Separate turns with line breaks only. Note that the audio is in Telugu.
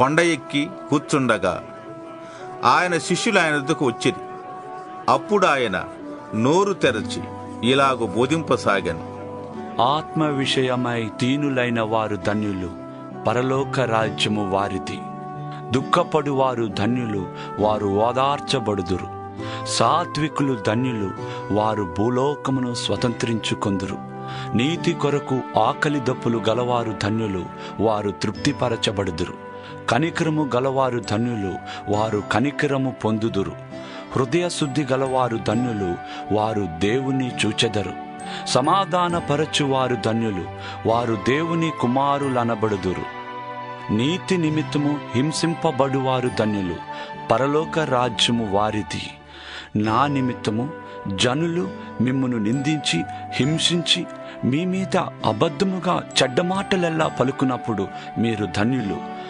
కొండ ఎక్కి కూర్చుండగా ఆయన శిష్యులు ఆయన వద్దకు వచ్చిరి. అప్పుడు ఆయన నోరు తెరచి ఇలాగు బోధింపసాగాను.
ఆత్మ విషయమై దీనులైన వారు ధన్యులు, పరలోక రాజ్యము వారిది. దుఃఖపడు వారు ధన్యులు, వారు ఓదార్చబడుదురు. సాత్వికులు ధన్యులు, వారు భూలోకమును స్వతంత్రించుకొందురు. నీతి కొరకు ఆకలి దప్పులు గలవారు ధన్యులు, వారు తృప్తిపరచబడుదురు. కనికరము గలవారు ధన్యులు, వారు కనికరము పొందుదురు. హృదయ శుద్ధి గలవారు ధన్యులు, వారు దేవుని చూచెదరు. సమాధానపరచువారు ధన్యులు, వారు దేవుని కుమారులనబడుదురు. నీతి నిమిత్తము హింసింపబడువారు ధన్యులు, పరలోక రాజ్యము వారిది. నా నిమిత్తము జనులు మిమ్మును నిందించి హింసించి మీ మీద అబద్ధముగా చెడ్డ మాటలెల్లా పలుకున్నప్పుడు మీరు ధన్యులు.